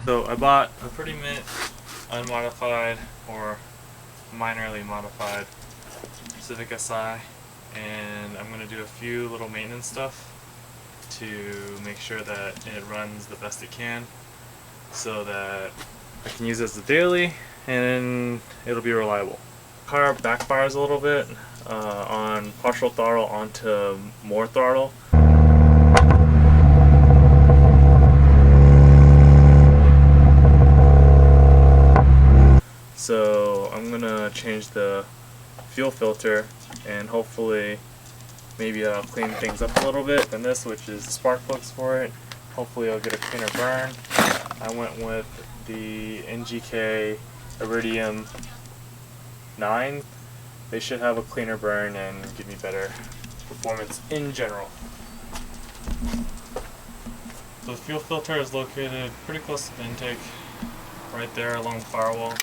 So I bought a pretty mint unmodified or minorly modified Civic Si, and I'm going to do a few little maintenance stuff to make sure that it runs the best it can so that I can use it as a daily and it'll be reliable. Car backfires a little bit on partial throttle onto more throttle. So I'm gonna change the fuel filter and hopefully maybe I'll clean things up a little bit. And this, which is the spark plugs for it, hopefully I'll get a cleaner burn. I went with the NGK Iridium 9. They should have a cleaner burn and give me better performance in general. So the fuel filter is located pretty close to the intake, right there along the firewall.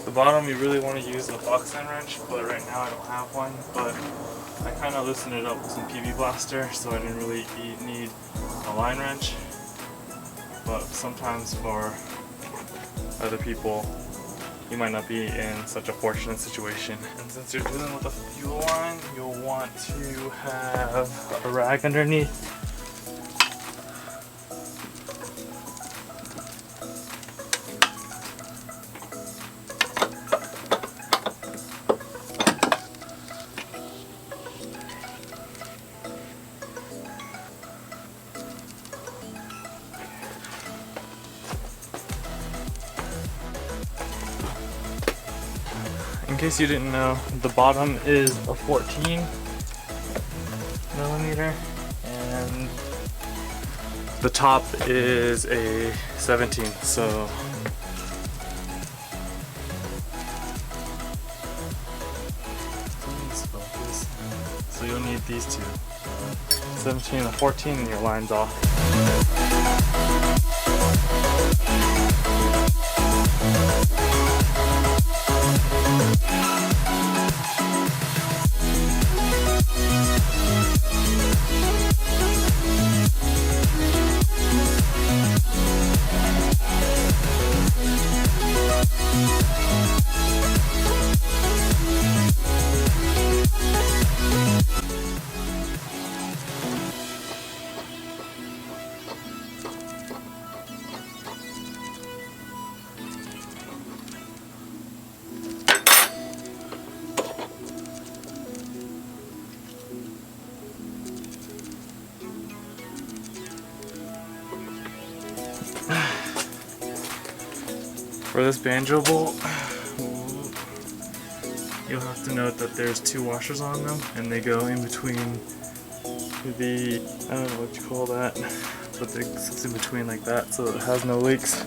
The bottom you really want to use a box end wrench, but right now I don't have one, but I kind of loosened it up with some PB Blaster, so I didn't really need a line wrench. But sometimes for other people, you might not be in such a fortunate situation. And since you're dealing with a fuel line, you'll want to have a rag underneath. In case you didn't know, the bottom is a 14 millimeter and the top is a 17. So you'll need these two, 17 and 14, and your line's off. For this banjo bolt, you'll have to note that there's two washers on them and they go in between the, I don't know what you call that, but it sits in between like that so it has no leaks.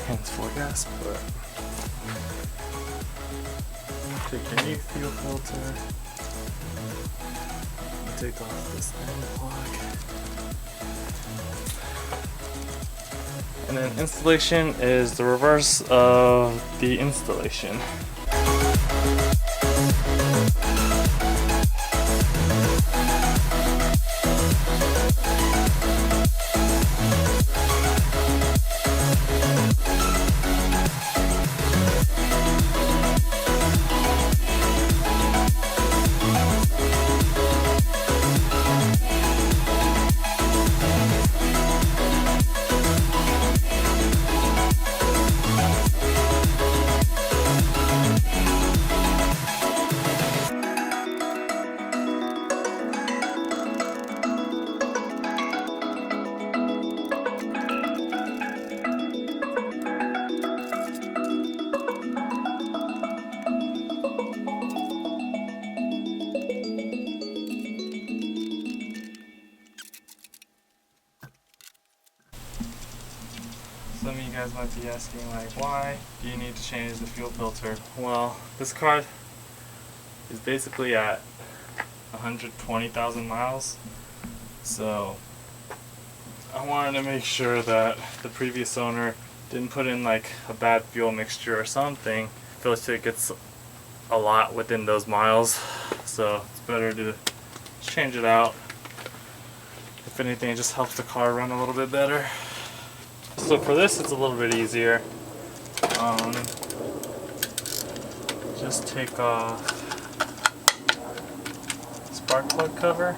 Hands full of gas, but take your new fuel filter and take off this end plug. And then installation is the reverse of the installation. Some of you guys might be asking, like, why do you need to change the fuel filter? Well, this car is basically at 120,000 miles, so I wanted to make sure that the previous owner didn't put in like a bad fuel mixture or something. I feel like it gets a lot within those miles, so it's better to change it out. If anything, it just helps the car run a little bit better. So for this, it's a little bit easier. Just take off spark plug cover.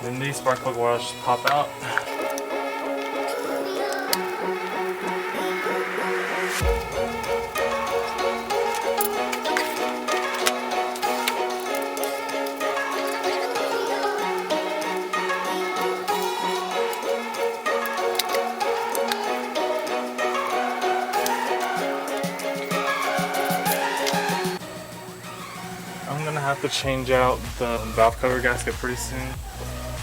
Then these spark plug wires just pop out. I'm gonna have to change out the valve cover gasket pretty soon.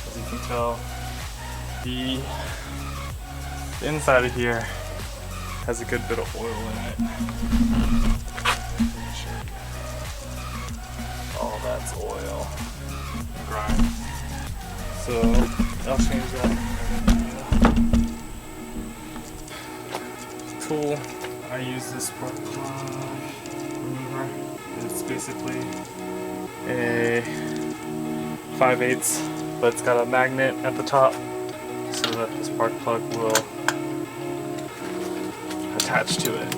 As you can tell, the inside of here has a good bit of oil in it. All that's oil and grime. So I'll change that. Tool. I use this spark plug remover. It's basically a 5/8, but it's got a magnet at the top so that the spark plug will attach to it.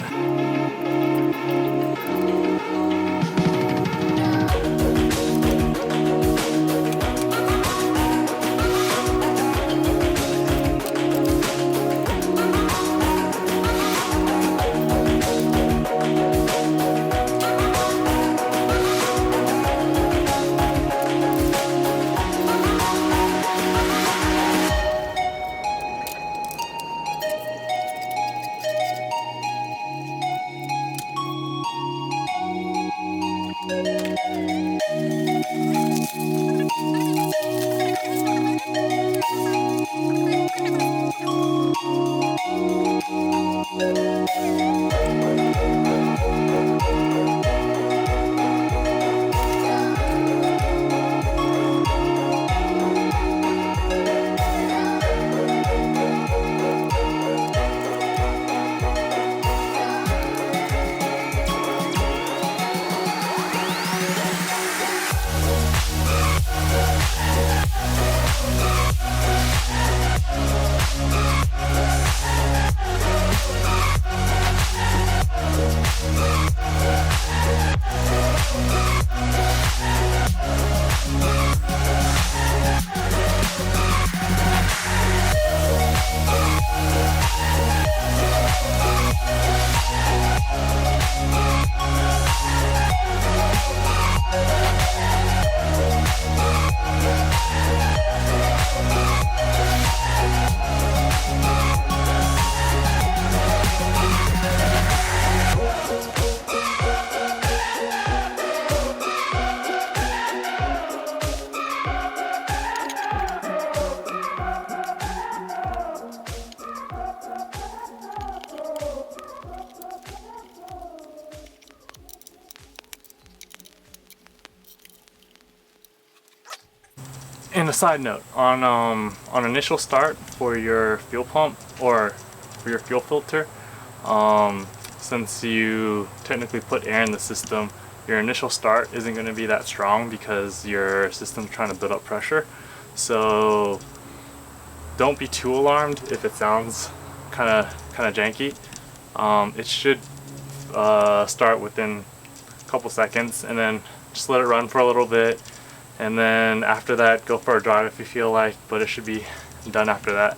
And a side note, on initial start for your fuel pump or for your fuel filter, since you technically put air in the system, your initial start isn't going to be that strong because your system's trying to build up pressure. So don't be too alarmed if it sounds kind of janky. It should start within a couple seconds, and then just let it run for a little bit. And then after that, go for a drive if you feel like, but it should be done after that.